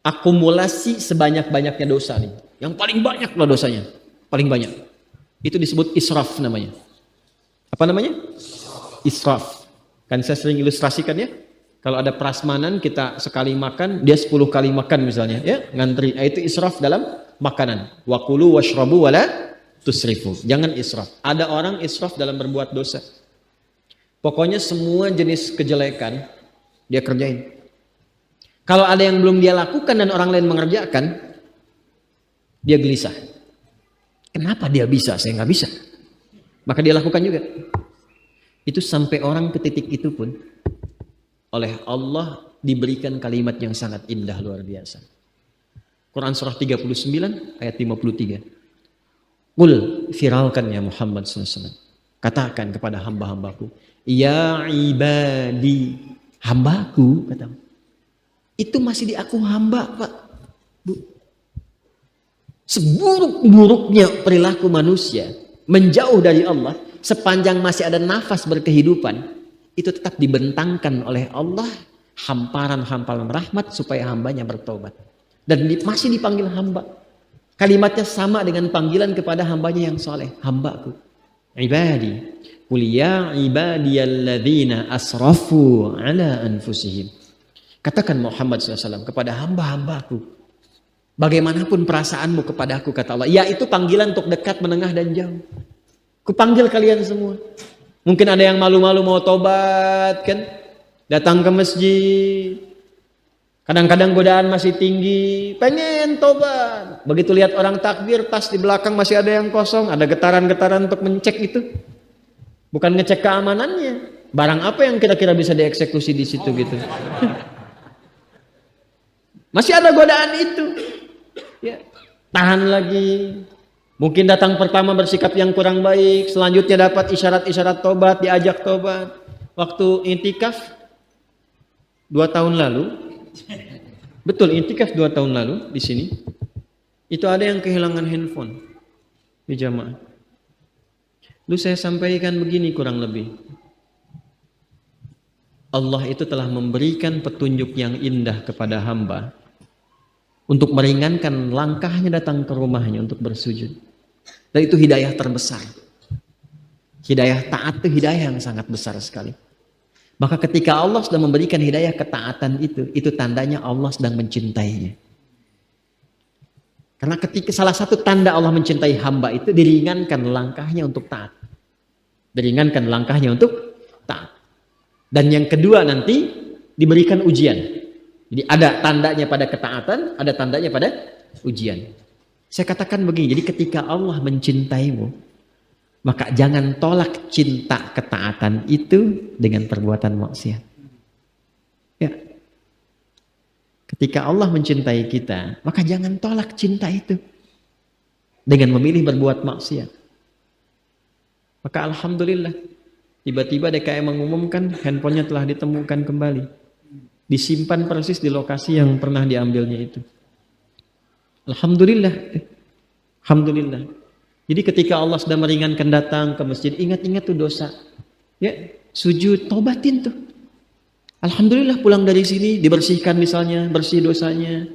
akumulasi sebanyak-banyaknya dosa nih. Yang paling banyak loh dosanya. Paling banyak. Itu disebut israf namanya. Apa namanya? Israf. Kan saya sering ilustrasikan ya. Kalau ada prasmanan kita sekali makan, dia 10 kali makan misalnya, ya, ngantri. Itu israf dalam makanan. Wa kulu washrabu wala tusrifu. Jangan israf. Ada orang israf dalam berbuat dosa. Pokoknya semua jenis kejelekan dia kerjain. Kalau ada yang belum dia lakukan dan orang lain mengerjakan, dia gelisah. Kenapa dia bisa, saya nggak bisa? Maka dia lakukan juga. Itu sampai orang ke titik itu pun oleh Allah diberikan kalimat yang sangat indah luar biasa. Quran surah 39 ayat 53. Qul, viralkan ya Muhammad SAW. Katakan kepada hamba-hambaku, ya ibadi, hambaku, kata. Itu masih di aku hamba, Pak. Bu. Seburuk-buruknya perilaku manusia menjauh dari Allah, sepanjang masih ada nafas berkehidupan, itu tetap dibentangkan oleh Allah hamparan-hamparan rahmat supaya hambanya bertobat. Dan masih dipanggil hamba. Kalimatnya sama dengan panggilan kepada hambanya yang soleh. Hambaku. Ibadi. Qul ya ibadiyalladzina asrafu ala anfusihim. Katakan Muhammad SAW kepada hamba-hambaku. Bagaimanapun perasaanmu kepada aku, kata Allah. Ya, itu panggilan untuk dekat, menengah, dan jauh. Kupanggil kalian semua. Mungkin ada yang malu-malu mau tobat kan, datang ke masjid. Kadang-kadang godaan masih tinggi, pengen tobat. Begitu lihat orang takbir, tas di belakang masih ada yang kosong, ada getaran-getaran untuk mencek itu. Bukan ngecek keamanannya. Barang apa yang kira-kira bisa dieksekusi di situ gitu. Masih ada godaan itu. Ya, tahan lagi. Mungkin datang pertama bersikap yang kurang baik, selanjutnya dapat isyarat-isyarat tobat, diajak tobat. Waktu intikaf 2 tahun lalu, betul intikaf 2 tahun lalu di sini, itu ada yang kehilangan handphone di jamaah. Lalu saya sampaikan begini kurang lebih. Allah itu telah memberikan petunjuk yang indah kepada hamba untuk meringankan langkahnya datang ke rumahnya untuk bersujud. Dan itu hidayah terbesar. Hidayah taat itu hidayah yang sangat besar sekali. Maka ketika Allah sudah memberikan hidayah ketaatan itu tandanya Allah sedang mencintainya. Karena ketika salah satu tanda Allah mencintai hamba itu diringankan langkahnya untuk taat. Diringankan langkahnya untuk taat. Dan yang kedua nanti diberikan ujian. Jadi ada tandanya pada ketaatan, ada tandanya pada ujian. Saya katakan begini, jadi ketika Allah mencintaimu, maka jangan tolak cinta ketaatan itu dengan perbuatan maksiat. Ya. Ketika Allah mencintai kita, maka jangan tolak cinta itu dengan memilih berbuat maksiat. Maka alhamdulillah, tiba-tiba DKM mengumumkan handphonenya telah ditemukan kembali. Disimpan persis di lokasi yang pernah diambilnya itu. Alhamdulillah. Alhamdulillah. Jadi ketika Allah sudah meringankan datang ke masjid, ingat-ingat tuh dosa. Ya, sujud, tobatin tuh. Alhamdulillah pulang dari sini dibersihkan misalnya, bersih dosanya.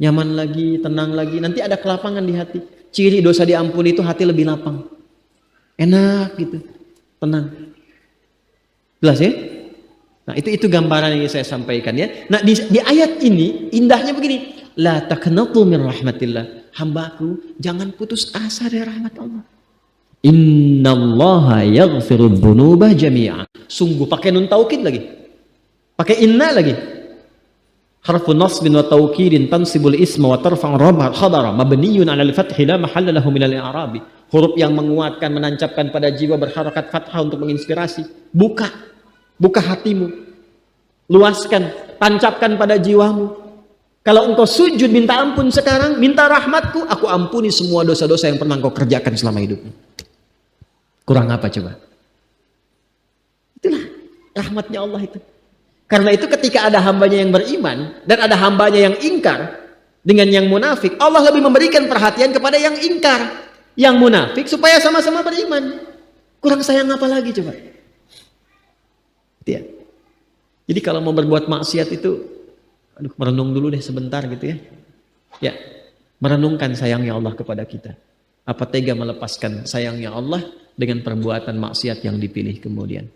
Nyaman lagi, tenang lagi. Nanti ada kelapangan di hati. Ciri dosa diampuni itu hati lebih lapang. Enak gitu. Tenang. Jelas ya? Nah, itu gambaran yang saya sampaikan ya. Nah, di ayat ini indahnya begini. La taqnatu min rahmatillah. Hambaku, jangan putus asa dari rahmat Allah. Innallaha yaghfiru dzunuba jami'a. Sungguh pakai nun taukid lagi. Pakai inna lagi. Harfu nasbin wa taukidin tansibul isma wa tarfa'u khabara mabniyun 'ala al-fathi la mahalla lahu min al-i'rabi. Huruf yang menguatkan, menancapkan pada jiwa berharakat fathah untuk menginspirasi. Buka hatimu. Luaskan, tancapkan pada jiwamu. Kalau engkau sujud minta ampun sekarang, minta rahmatku, aku ampuni semua dosa-dosa yang pernah engkau kerjakan selama hidupmu. Kurang apa coba? Itulah rahmatnya Allah itu. Karena itu ketika ada hambanya yang beriman dan ada hambanya yang ingkar dengan yang munafik, Allah lebih memberikan perhatian kepada yang ingkar, yang munafik supaya sama-sama beriman. Kurang sayang apa lagi coba? Ya. Jadi kalau mau berbuat maksiat itu aduh merenung dulu deh sebentar gitu ya. Ya, merenungkan sayangnya Allah kepada kita. Apa tega melepaskan sayangnya Allah dengan perbuatan maksiat yang dipilih kemudian.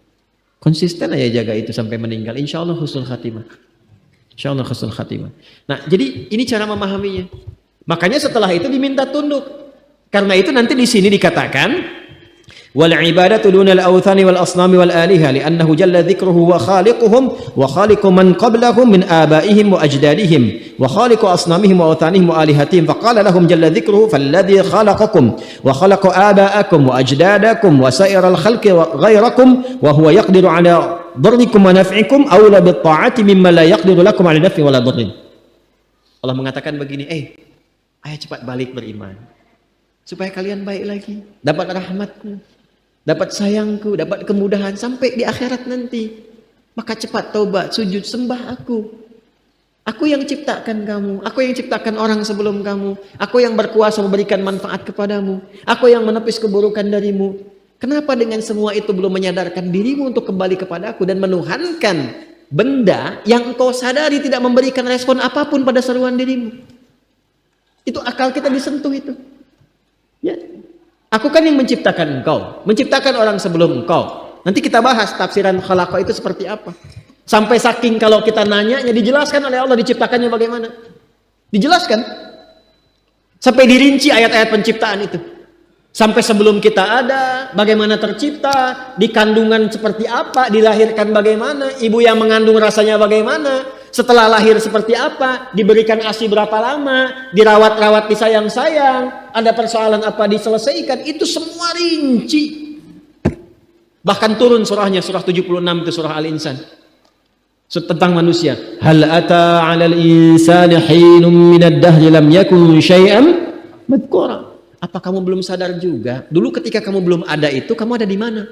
Konsisten aja jaga itu sampai meninggal. Insya Allah husnul khatimah. Insya Allah husnul khatimah. Nah, jadi ini cara memahaminya. Makanya setelah itu diminta tunduk. Karena itu nanti di sini dikatakan wal ibadatu dunal awthani wal asnami wal aliha li'annahu jalla dzikruhu wa khaliquhum wa khaliqu man qablahum min abaihim wa ajdadihim wa khaliqu asnamihim wa awthanihim wa alihatihim faqala lahum jalla dzikruhu falladzi khalaqakum wa khalaqa aba'akum wa ajdadakum wa sa'iral khalqi ghairakum wa huwa yaqdiru ala darrikum wa naf'ikum awla bit ta'ati mimma la yaqdiru lakum ala naf'i wala darrin. Allah mengatakan begini, ayo cepat balik beriman supaya kalian baik lagi, dapat rahmatku, dapat sayangku, dapat kemudahan sampai di akhirat nanti. Maka cepat taubat, sujud, sembah aku. Aku yang ciptakan kamu, aku yang ciptakan orang sebelum kamu, aku yang berkuasa memberikan manfaat kepadamu, aku yang menepis keburukan darimu. Kenapa dengan semua itu belum menyadarkan dirimu untuk kembali kepada aku dan menuhankan benda yang engkau sadari tidak memberikan respon apapun pada seruan dirimu? Itu akal kita disentuh itu. Ya. Aku kan yang menciptakan engkau, menciptakan orang sebelum engkau. Nanti kita bahas tafsiran khalaqa itu seperti apa. Sampai saking kalau kita nanya, dijelaskan oleh Allah diciptakannya bagaimana. Dijelaskan. Sampai dirinci ayat-ayat penciptaan itu. Sampai sebelum kita ada, bagaimana tercipta, di kandungan seperti apa, dilahirkan bagaimana, ibu yang mengandung rasanya bagaimana, setelah lahir seperti apa, diberikan ASI berapa lama, dirawat-rawat, disayang-sayang, ada persoalan apa diselesaikan, itu semua rinci. Bahkan turun surahnya, surah 76 itu surah Al-Insan. Tentang manusia. Hal ata 'alal insani hinum minad dahri lam yakun syai'an madhkura. Apa kamu belum sadar juga? Dulu ketika kamu belum ada itu, kamu ada di mana?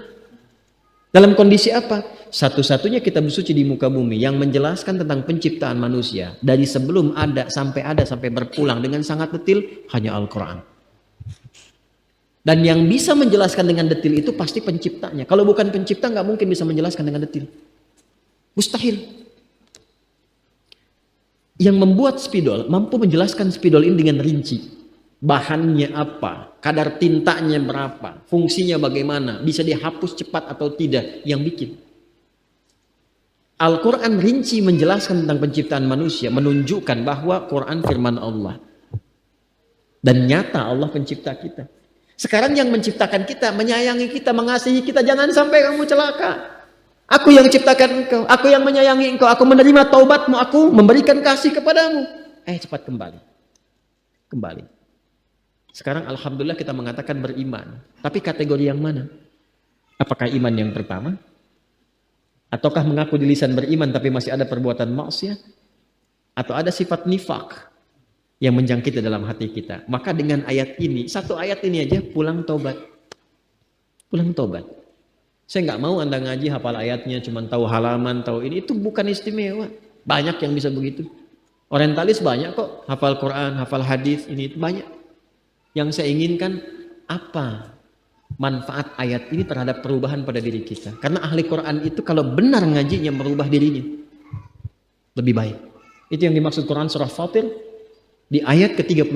Dalam kondisi apa? Satu-satunya kitab suci di muka bumi yang menjelaskan tentang penciptaan manusia dari sebelum ada sampai berpulang dengan sangat detil hanya Al-Quran. Dan yang bisa menjelaskan dengan detil itu pasti penciptanya. Kalau bukan pencipta nggak mungkin bisa menjelaskan dengan detil. Mustahil. Yang membuat spidol mampu menjelaskan spidol ini dengan rinci. Bahannya apa, kadar tintanya berapa, fungsinya bagaimana, bisa dihapus cepat atau tidak, yang bikin. Al-Quran rinci menjelaskan tentang penciptaan manusia, menunjukkan bahwa Quran firman Allah. Dan nyata Allah pencipta kita. Sekarang yang menciptakan kita, menyayangi kita, mengasihi kita, jangan sampai kamu celaka. Aku yang ciptakan engkau, aku yang menyayangi engkau, aku menerima taubatmu, aku memberikan kasih kepadamu. Cepat kembali. Kembali. Sekarang alhamdulillah kita mengatakan beriman. Tapi kategori yang mana? Apakah iman yang pertama? Ataukah mengaku di lisan beriman tapi masih ada perbuatan maksiat? Atau ada sifat nifak yang menjangkiti dalam hati kita? Maka dengan ayat ini, satu ayat ini aja pulang tobat. Pulang tobat. Saya nggak mau Anda ngaji hafal ayatnya, cuma tahu halaman, tahu ini. Itu bukan istimewa. Banyak yang bisa begitu. Orientalis banyak kok. Hafal Quran, hafal hadis, ini itu banyak. Yang saya inginkan apa manfaat ayat ini terhadap perubahan pada diri kita. Karena ahli Quran itu kalau benar ngajinya merubah dirinya lebih baik. Itu yang dimaksud Quran surah Fatir di ayat ke-32.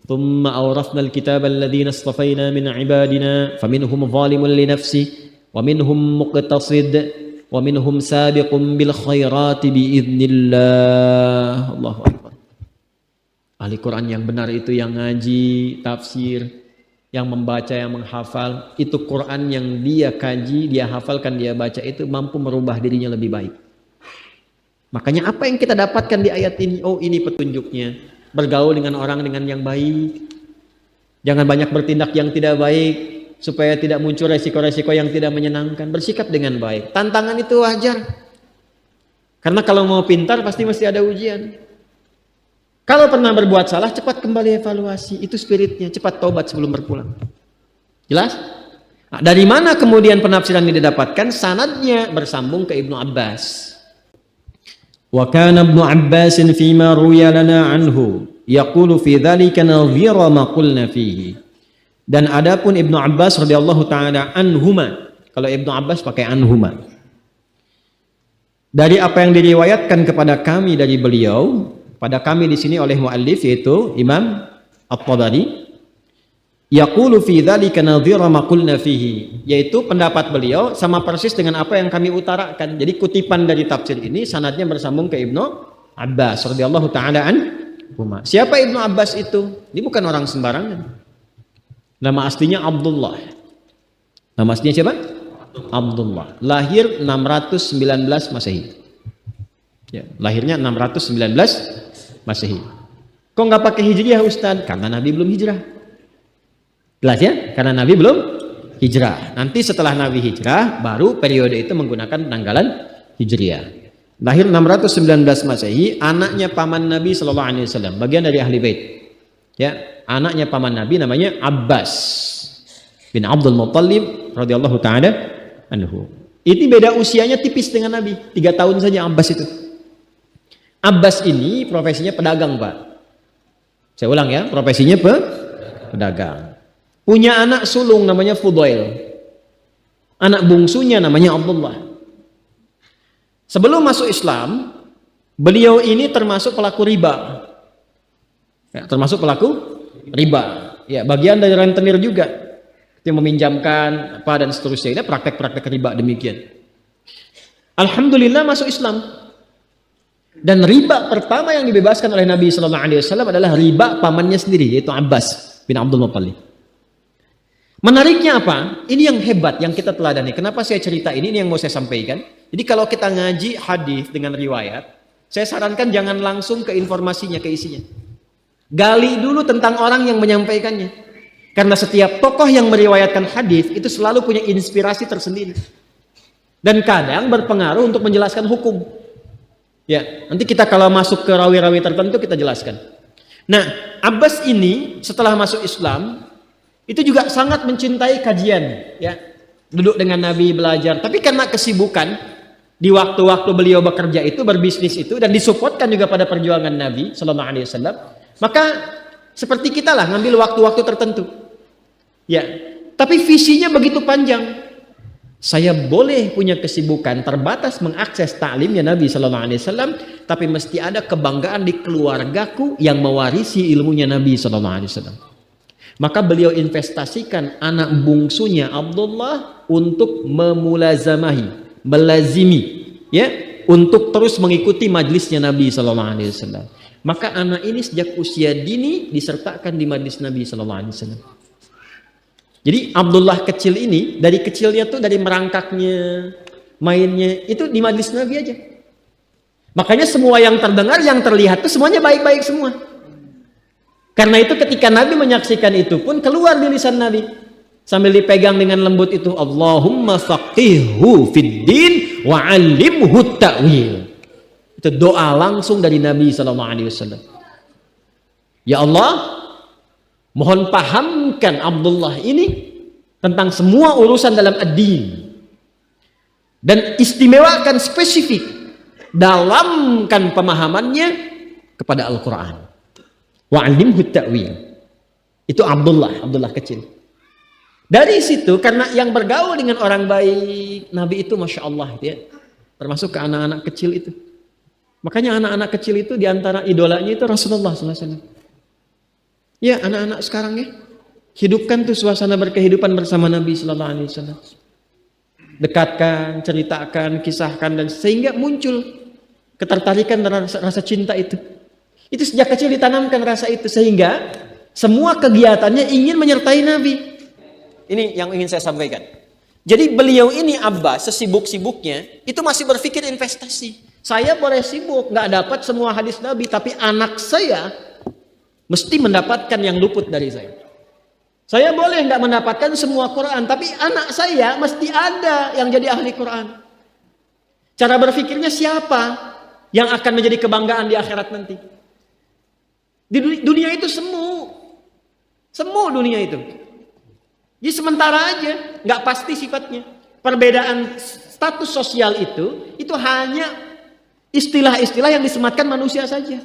Tsumma awrafnal kitaba alladziina istafaina min ibadina faminhum zalimun li nafsi wa minhum muqtasid wa minhum sabiqun bil khairati biidznillah. Allahu akbar. Ahli Quran yang benar itu yang ngaji, tafsir, yang membaca, yang menghafal. Itu Quran yang dia kaji, dia hafalkan, dia baca itu mampu merubah dirinya lebih baik. Makanya apa yang kita dapatkan di ayat ini? Oh, ini petunjuknya. Bergaul dengan orang dengan yang baik. Jangan banyak bertindak yang tidak baik supaya tidak muncul resiko-resiko yang tidak menyenangkan. Bersikap dengan baik. Tantangan itu wajar. Karena kalau mau pintar pasti mesti ada ujian. Kalau pernah berbuat salah, cepat kembali evaluasi. Itu spiritnya, cepat taubat sebelum berpulang. Jelas? Nah, dari mana kemudian penafsiran ini didapatkan? Sanadnya bersambung ke Ibnu Abbas. Wa kana Ibnu Abbas fima ruya lana anhu yaqulu fi dzalika nadhira ma qulna fihi. Dan adapun Ibnu Abbas radhiyallahu taala anhuma, kalau Ibnu Abbas pakai anhuma. dari apa yang diriwayatkan kepada kami dari beliau, pada kami di sini oleh muallif yaitu Imam At-Tabari, yaqulu fi dzalika nadhira ma qulna fihi, yaitu pendapat beliau sama persis dengan apa yang kami utarakan. Jadi kutipan dari tafsir ini sanadnya bersambung ke Ibnu Abbas radhiyallahu taala anhuma. Siapa Ibnu Abbas itu? Ini bukan orang sembarangan. Nama aslinya Abdullah. Nama aslinya siapa? Abdullah. Lahir 619 Masehi. Ya, lahirnya 619 Masehi. Kok nggak pakai hijriah Ustaz? Karena Nabi belum hijrah. Jelas ya? Karena Nabi belum hijrah. Nanti setelah Nabi hijrah, baru periode itu menggunakan tanggalan hijriah. Lahir 619 Masehi, anaknya paman Nabi Sallallahu Alaihi Wasallam, bagian dari ahli bait. Ya, anaknya paman Nabi namanya Abbas bin Abdul Muttalib radhiyallahu taala anhu. Ini beda usianya tipis dengan Nabi, 3 tahun saja Abbas itu. Abbas ini profesinya pedagang, Pak. Saya ulang ya, profesinya pedagang. Punya anak sulung namanya Fudail. Anak bungsunya namanya Abdullah. Sebelum masuk Islam, beliau ini termasuk pelaku riba. Ya, termasuk pelaku riba. Ya, bagian dari rentenir juga. Yang meminjamkan apa dan seterusnya. Ini praktek-praktek riba demikian. Alhamdulillah masuk Islam. Dan riba pertama yang dibebaskan oleh Nabi Sallallahu Alaihi Wasallam adalah riba pamannya sendiri, yaitu Abbas bin Abdul Muttalib. Menariknya apa? Ini yang hebat yang kita teladani. Kenapa saya cerita ini yang mau saya sampaikan. Jadi kalau kita ngaji hadis dengan riwayat, saya sarankan jangan langsung ke informasinya, ke isinya. Gali dulu tentang orang yang menyampaikannya. Karena setiap tokoh yang meriwayatkan hadis itu selalu punya inspirasi tersendiri. Dan kadang berpengaruh untuk menjelaskan hukum. Ya, nanti kita kalau masuk ke rawi-rawi tertentu kita jelaskan. Nah, Abbas ini setelah masuk Islam itu juga sangat mencintai kajian, ya. Duduk dengan Nabi belajar, tapi karena kesibukan di waktu-waktu beliau bekerja itu, berbisnis itu, dan disupportkan juga pada perjuangan Nabi Sallallahu Alaihi Wasallam, maka seperti kita lah ngambil waktu-waktu tertentu, ya. Tapi visinya begitu panjang. Saya boleh punya kesibukan terbatas mengakses taklimnya Nabi Sallallahu Alaihi Wasallam, tapi mesti ada kebanggaan di keluargaku yang mewarisi ilmunya Nabi Sallallahu Alaihi Wasallam. Maka beliau investasikan anak bungsunya Abdullah untuk memulazamahi, melazimi, ya, untuk terus mengikuti majlisnya Nabi Sallallahu Alaihi Wasallam. Maka anak ini sejak usia dini disertakan di majlis Nabi Sallallahu Alaihi Wasallam. Jadi Abdullah kecil ini dari kecilnya tuh dari merangkaknya, mainnya itu di majlis Nabi aja. Makanya semua yang terdengar, yang terlihat tuh semuanya baik-baik semua. Karena itu ketika Nabi menyaksikan itu pun keluar di lisan Nabi sambil dipegang dengan lembut itu, Allahumma faqihhu fid din wa 'allimhu ta'wil. Itu doa langsung dari Nabi sallallahu alaihi wasallam. Ya Allah, mohon pahamkan Abdullah ini tentang semua urusan dalam ad-din. Dan istimewakan spesifik dalamkan pemahamannya kepada Al-Qur'an. Wa'alimhu ta'wil. Itu Abdullah kecil. Dari situ karena yang bergaul dengan orang baik, Nabi itu Masya Allah ya, termasuk ke anak-anak kecil itu. Makanya anak-anak kecil itu diantara idolanya itu Rasulullah SAW. Ya anak-anak sekarang ya, hidupkan tuh suasana berkehidupan bersama Nabi SAW. Dekatkan, ceritakan, kisahkan, dan sehingga muncul ketertarikan dan rasa cinta itu. Itu sejak kecil ditanamkan rasa itu sehingga semua kegiatannya ingin menyertai Nabi. Ini yang ingin saya sampaikan. Jadi beliau ini Abbas sesibuk-sibuknya itu masih berpikir investasi. Saya boleh sibuk nggak dapat semua hadis Nabi, tapi anak saya mesti mendapatkan yang luput dari saya. Saya boleh nggak mendapatkan semua Quran, tapi anak saya mesti ada yang jadi ahli Quran. Cara berpikirnya siapa yang akan menjadi kebanggaan di akhirat nanti? Di dunia itu semu dunia itu. Jadi sementara aja, nggak pasti sifatnya. Perbedaan status sosial itu hanya istilah-istilah yang disematkan manusia saja.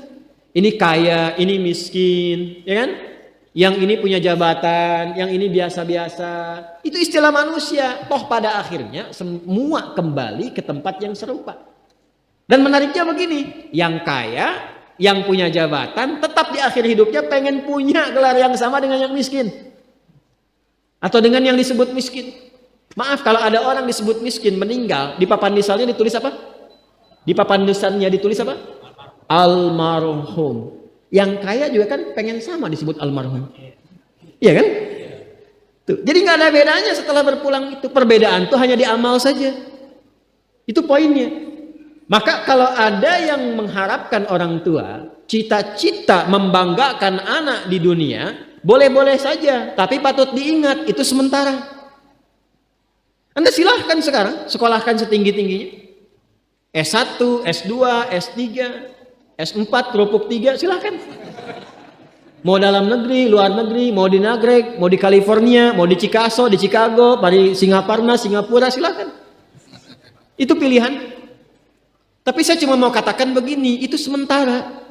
Ini kaya, ini miskin, ya kan? Yang ini punya jabatan, yang ini biasa-biasa. Itu istilah manusia. Toh pada akhirnya semua kembali ke tempat yang serupa. Dan menariknya begini, yang kaya, yang punya jabatan, tetap di akhir hidupnya pengen punya gelar yang sama dengan yang miskin. Atau dengan yang disebut miskin. Maaf, kalau ada orang disebut miskin, meninggal, di papan nisannya ditulis apa? Di papan nisannya ditulis apa? Almarhum. Yang kaya juga kan pengen sama disebut almarhum. Iya kan? Tuh. Jadi nggak ada bedanya setelah berpulang itu. Perbedaan tuh hanya di amal saja. Itu poinnya. Maka kalau ada yang mengharapkan orang tua, cita-cita membanggakan anak di dunia, boleh-boleh saja. Tapi patut diingat, itu sementara. Anda silahkan sekarang, sekolahkan setinggi-tingginya. S1, S2, S3, S4, kerupuk 3, silahkan. Mau dalam negeri, luar negeri, mau di Nagreg, mau di California, mau di Chicago, di Chicago, di Singaparna, Singapura, silahkan. Itu pilihan. Tapi saya cuma mau katakan begini, itu sementara.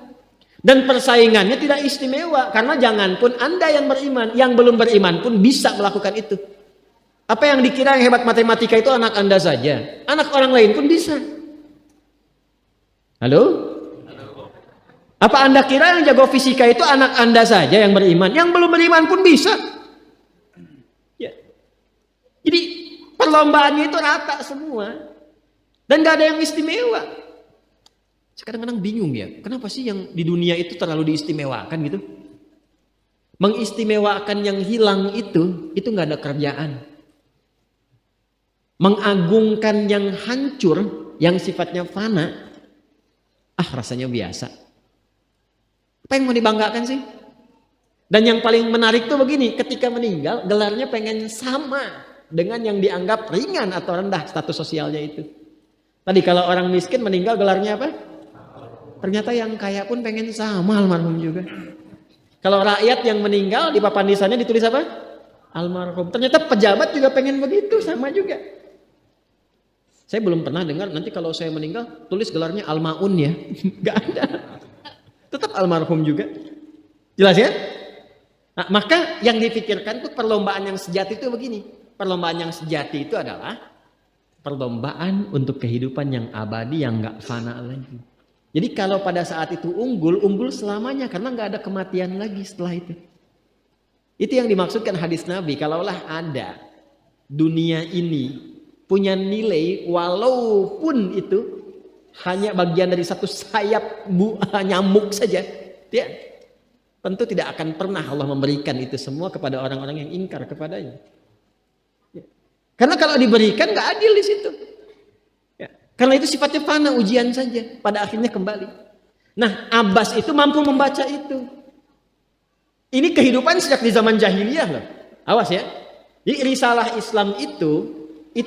Dan persaingannya tidak istimewa. Karena jangan pun Anda yang beriman, yang belum beriman pun bisa melakukan itu. Apa yang dikira yang hebat matematika itu anak Anda saja. Anak orang lain pun bisa. Halo? Apa Anda kira yang jago fisika itu anak Anda saja yang beriman? Yang belum beriman pun bisa. Ya. Jadi perlombaannya itu rata semua. Dan gak ada yang istimewa. Kadang-kadang bingung ya, kenapa sih yang di dunia itu terlalu diistimewakan gitu? Mengistimewakan yang hilang itu gak ada kerjaan. Mengagungkan yang hancur, yang sifatnya fana, rasanya biasa. Apa yang mau dibanggakan sih? Dan yang paling menarik tuh begini, ketika meninggal gelarnya pengen sama dengan yang dianggap ringan atau rendah status sosialnya itu. Tadi kalau orang miskin meninggal gelarnya apa? Ternyata yang kaya pun pengen sama almarhum juga. Kalau rakyat yang meninggal di papan nisannya ditulis apa? Almarhum. Ternyata pejabat juga pengen begitu, sama juga. Saya belum pernah dengar nanti kalau saya meninggal tulis gelarnya almaun ya. Gak ada. Tetap almarhum juga. Jelas ya? Nah, maka yang dipikirkan tuh perlombaan yang sejati itu begini. Perlombaan yang sejati itu adalah perlombaan untuk kehidupan yang abadi yang gak fana lagi. Jadi kalau pada saat itu unggul selamanya karena gak ada kematian lagi setelah itu. Itu yang dimaksudkan hadis Nabi. Kalaulah ada dunia ini punya nilai walaupun itu hanya bagian dari satu sayap nyamuk saja, ya, tentu tidak akan pernah Allah memberikan itu semua kepada orang-orang yang ingkar kepadanya. Karena kalau diberikan gak adil di situ. Ya. Karena itu sifatnya fana, ujian saja. Pada akhirnya kembali. Nah, Abbas itu mampu membaca itu. Ini kehidupan sejak di zaman jahiliyah loh. Awas ya. Jadi risalah Islam itu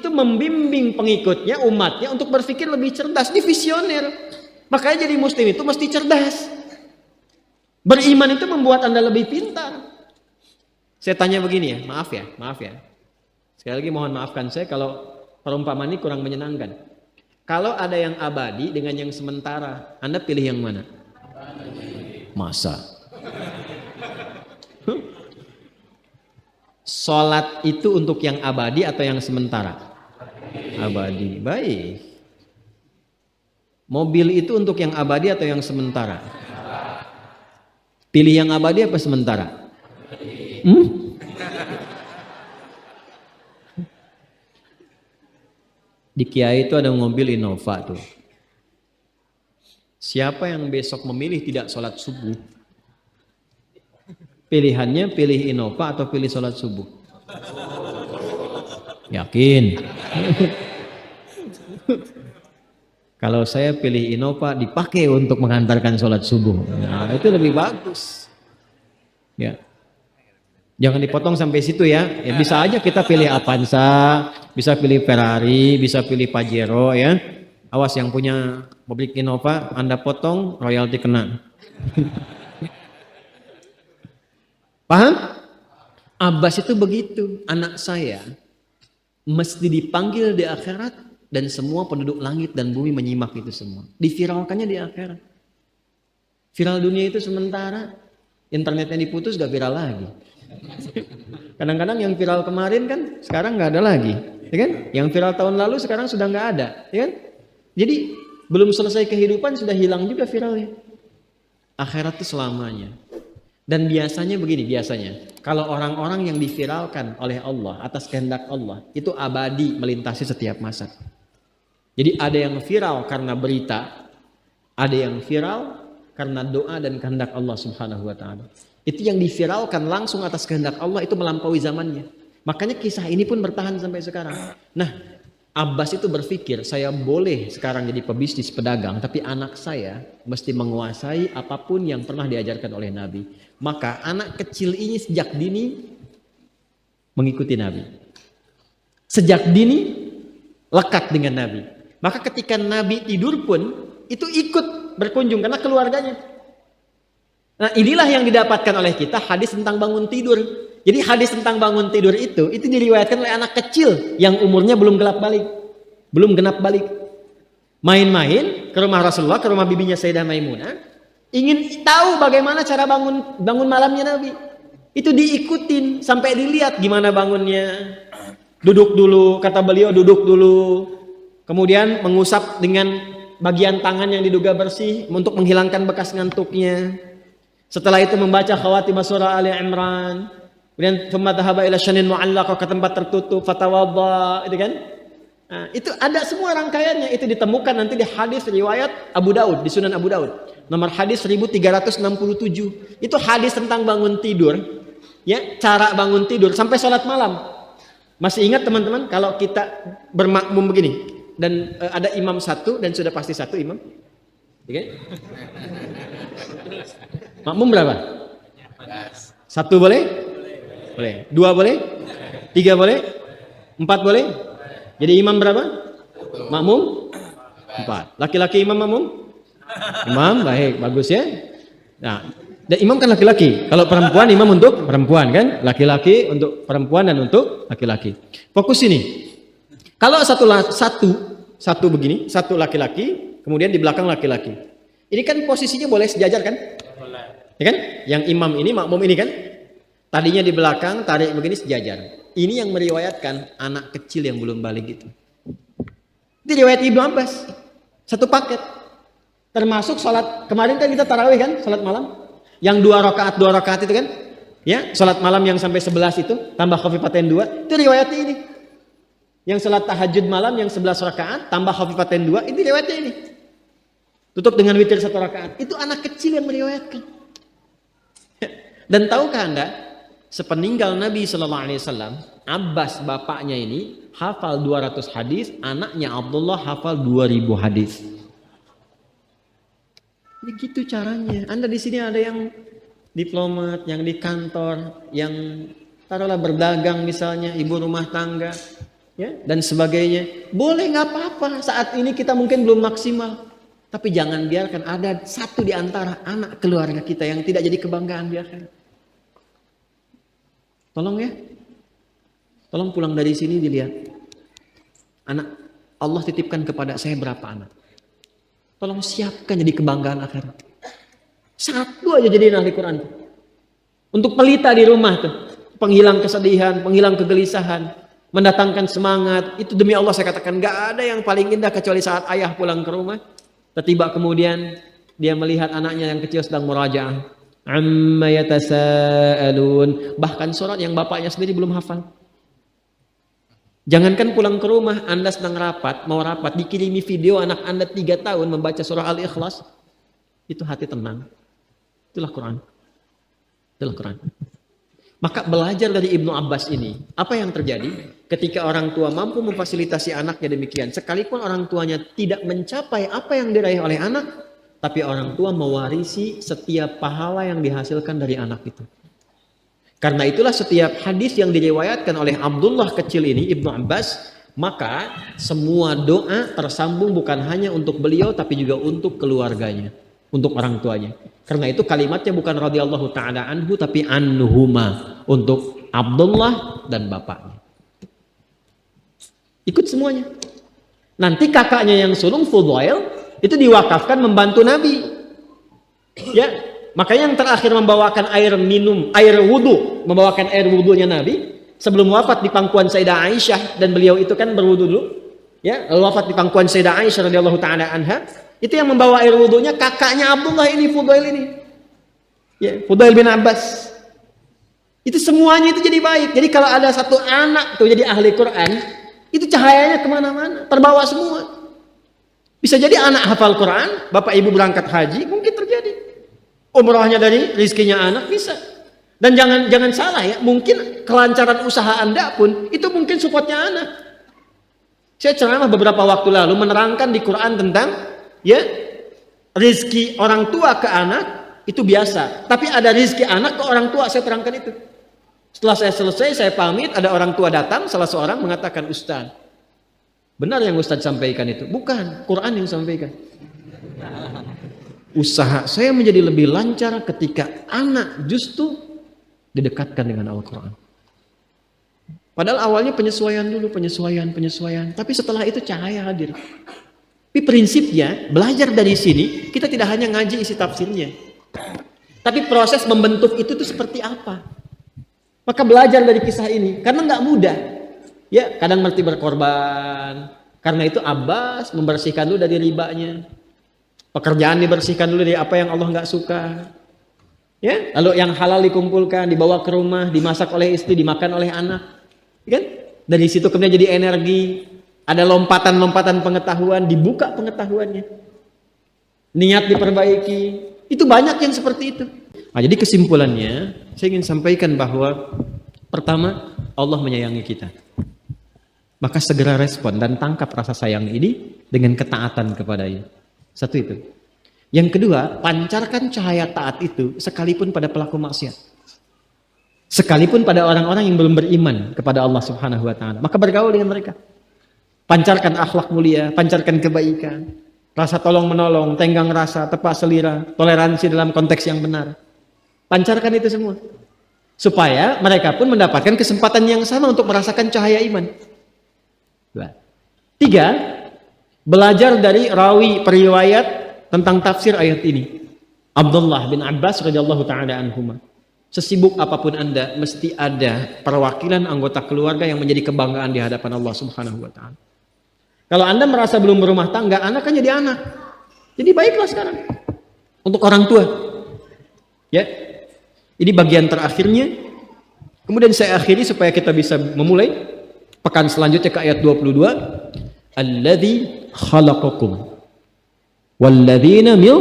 membimbing pengikutnya, umatnya untuk berpikir lebih cerdas. Ini visioner. Makanya jadi muslim itu mesti cerdas. Beriman itu membuat Anda lebih pintar. Saya tanya begini ya, maaf ya. Sekali lagi mohon maafkan saya kalau perumpamaan ini kurang menyenangkan. Kalau ada yang abadi dengan yang sementara, Anda pilih yang mana? Masa? Sholat itu untuk yang abadi atau yang sementara? Abadi. Baik. Mobil itu untuk yang abadi atau yang sementara? Pilih yang abadi apa sementara? Di Kiai itu ada mobil Innova tuh. Siapa yang besok memilih tidak sholat subuh? Pilihannya pilih Innova atau pilih sholat subuh? Yakin? Kalau saya pilih Innova dipakai untuk mengantarkan sholat subuh. Nah, itu lebih bagus. Ya. Jangan dipotong sampai situ ya. Ya bisa aja kita pilih Avanza, bisa pilih Ferrari, bisa pilih Pajero ya. Awas yang punya mobil Innova, Anda potong royalti kena. Paham? Abbas itu begitu. Anak saya mesti dipanggil di akhirat dan semua penduduk langit dan bumi menyimak itu semua. Diviralkannya di akhirat. Viral dunia itu sementara. Internetnya diputus gak viral lagi. Kadang-kadang yang viral kemarin kan sekarang nggak ada lagi, ya kan? Yang viral tahun lalu sekarang sudah nggak ada, ya kan? Jadi Belum selesai kehidupan sudah hilang juga viralnya. Akhirat itu selamanya. Dan biasanya begini, kalau orang-orang yang diviralkan oleh Allah atas kehendak Allah, itu abadi melintasi setiap masa. Jadi ada yang viral karena berita, ada yang viral karena doa dan kehendak Allah Subhanahu wa taala. Itu yang diviralkan langsung atas kehendak Allah itu melampaui zamannya. Makanya kisah ini pun bertahan sampai sekarang. Nah, Abbas itu berpikir, saya boleh sekarang jadi pebisnis pedagang, tapi anak saya mesti menguasai apapun yang pernah diajarkan oleh Nabi. Maka anak kecil ini sejak dini mengikuti Nabi. Sejak dini lekat dengan Nabi. Maka ketika Nabi tidur pun itu ikut berkunjung karena keluarganya. Nah, inilah yang didapatkan oleh kita hadis tentang bangun tidur. Jadi hadis tentang bangun tidur itu diriwayatkan oleh anak kecil yang umurnya belum genap balik. Main-main ke rumah Rasulullah, ke rumah bibinya Sayyidah Maimunah, ingin tahu bagaimana cara bangun malamnya Nabi. Itu diikutin sampai dilihat gimana bangunnya. Duduk dulu, kata beliau, duduk dulu. Kemudian mengusap dengan bagian tangan yang diduga bersih untuk menghilangkan bekas ngantuknya. Setelah itu membaca khawatimah surah Ali Imran. Kemudian thumma dhahaba ila syanin mu'allaq, ke tempat tertutup, fatawadda, itu kan? Nah, itu ada semua rangkaiannya, itu ditemukan nanti di hadis riwayat Abu Daud, di Sunan Abu Daud. Nomor hadis 1367. Itu hadis tentang bangun tidur, ya, cara bangun tidur sampai sholat malam. Masih ingat teman-teman kalau kita bermakmum begini dan ada imam satu dan sudah pasti satu imam? Ya kan? Makmum berapa? Satu boleh? Boleh. Dua boleh? Tiga boleh? Empat boleh? Jadi imam berapa? Makmum? Empat. Laki-laki imam makmum? Imam, baik, bagus ya. Nah, dan imam kan laki-laki. Kalau perempuan imam untuk perempuan kan? Laki-laki untuk perempuan dan untuk laki-laki. Fokus ini. Kalau satu begini, satu laki-laki, kemudian di belakang laki-laki. Ini kan posisinya boleh sejajar kan? Ya kan? Yang imam ini, makmum ini kan? Tadinya di belakang, tarik begini sejajar. Ini yang meriwayatkan anak kecil yang belum balik itu. Itu riwayat Ibnu Abbas. Satu paket. Termasuk sholat, kemarin kan kita tarawih kan, sholat malam. Yang dua rakaat itu kan. Ya, sholat malam yang sampai 11 itu, tambah khafifatain 2. Itu riwayatnya ini. Yang sholat tahajud malam yang 11 rakaat, tambah khafifatain 2, itu riwayatnya ini. Tutup dengan witir 1 rakaat. Itu anak kecil yang meriwayatkan. Dan tahukah Anda? Sepeninggal Nabi SAW, Abbas bapaknya ini hafal 200 hadis, anaknya Abdullah hafal 2000 hadis. Begitu caranya. Anda di sini ada yang diplomat, yang di kantor, yang taruhlah berdagang misalnya, ibu rumah tangga, ya, dan sebagainya. Boleh, nggak apa-apa. Saat ini kita mungkin belum maksimal, tapi jangan biarkan ada satu di antara anak keluarga kita yang tidak jadi kebanggaan di akhirat. Tolong ya, tolong pulang dari sini dilihat. Anak Allah titipkan kepada saya berapa anak. Tolong siapkan jadi kebanggaan akhirat. Satu aja jadi ahli Quran. Untuk pelita di rumah tuh, penghilang kesedihan, penghilang kegelisahan, mendatangkan semangat. Itu demi Allah saya katakan, gak ada yang paling indah kecuali saat ayah pulang ke rumah. Tiba kemudian dia melihat anaknya yang kecil sedang murajaah. Amma yatasaalun, bahkan surat yang bapaknya sendiri belum hafal. Jangankan pulang ke rumah, Anda sedang mau rapat, dikirimi video anak Anda 3 tahun membaca surah Al-Ikhlas, itu hati tenang. Itulah Quran. Maka belajar dari Ibnu Abbas ini, apa yang terjadi ketika orang tua mampu memfasilitasi anaknya demikian, sekalipun orang tuanya tidak mencapai apa yang diraih oleh anak, tapi orang tua mewarisi setiap pahala yang dihasilkan dari anak itu. Karena itulah setiap hadis yang diriwayatkan oleh Abdullah kecil ini, Ibnu Abbas, maka semua doa tersambung bukan hanya untuk beliau, tapi juga untuk keluarganya, untuk orang tuanya. Karena itu kalimatnya bukan radhiyallahu ta'ala anhu, tapi anhuma, untuk Abdullah dan bapaknya. Ikut semuanya. Nanti kakaknya yang sulung Fudail itu diwakafkan membantu Nabi. Ya, makanya yang terakhir membawakan air wudu, membawakan air wudunya Nabi sebelum wafat di pangkuan Sayyidah Aisyah, dan beliau itu kan berwudu dulu. Ya, lalu wafat di pangkuan Sayyidah Aisyah radhiyallahu taala anha. Itu yang membawa air wudhunya kakaknya Abdullah ini, Fudail ini. Ya, Fudail bin Abbas. Itu semuanya itu jadi baik. Jadi kalau ada satu anak tuh jadi ahli Quran, itu cahayanya kemana-mana, terbawa semua. Bisa jadi anak hafal Quran, bapak ibu berangkat haji, mungkin terjadi. Umrohnya dari rizkinya anak bisa. Dan jangan salah ya, mungkin kelancaran usaha Anda pun itu mungkin supportnya anak. Saya ceramah beberapa waktu lalu menerangkan di Quran tentang ya rizki orang tua ke anak itu biasa. Tapi ada rizki anak ke orang tua, saya terangkan itu. Setelah saya selesai, saya pamit, ada orang tua datang, salah seorang mengatakan, Ustaz, benar yang Ustaz sampaikan itu? Bukan, Quran yang sampaikan. Usaha saya menjadi lebih lancar ketika anak justru didekatkan dengan Al-Quran. Padahal awalnya penyesuaian dulu, penyesuaian. Tapi setelah itu cahaya hadir. Tapi prinsipnya, belajar dari sini, kita tidak hanya ngaji isi tafsirnya. Tapi proses membentuk itu tuh seperti apa? Maka belajar dari kisah ini, karena nggak mudah. Ya, kadang mesti berkorban. Karena itu Abbas membersihkan dulu dari ribanya. Pekerjaan dibersihkan dulu dari apa yang Allah nggak suka. Ya, lalu yang halal dikumpulkan, dibawa ke rumah, dimasak oleh istri, dimakan oleh anak. Kan? Dari situ kemudian jadi energi. Ada lompatan-lompatan pengetahuan, dibuka pengetahuannya. Niat diperbaiki. Itu banyak yang seperti itu. Nah, jadi kesimpulannya, saya ingin sampaikan bahwa pertama, Allah menyayangi kita. Maka segera respon dan tangkap rasa sayang ini dengan ketaatan kepadanya. Satu itu. Yang kedua, pancarkan cahaya taat itu sekalipun pada pelaku maksiat. Sekalipun pada orang-orang yang belum beriman kepada Allah Subhanahu wa taala, maka bergaul dengan mereka. Pancarkan akhlak mulia, pancarkan kebaikan, rasa tolong menolong, tenggang rasa, tepat selira, toleransi dalam konteks yang benar. Pancarkan itu semua. Supaya mereka pun mendapatkan kesempatan yang sama untuk merasakan cahaya iman. Dua. Tiga, belajar dari rawi periwayat tentang tafsir ayat ini. Abdullah bin Abbas radhiyallahu taala anhuma. Sesibuk apapun Anda, mesti ada perwakilan anggota keluarga yang menjadi kebanggaan di hadapan Allah Subhanahu wa taala. Kalau Anda merasa belum berumah tangga, anak kan jadi anak. Jadi baiklah sekarang untuk orang tua. Ya. Ini bagian terakhirnya. Kemudian saya akhiri supaya kita bisa memulai pekan selanjutnya ke ayat 22. Alladzi khalaqakum walladzina min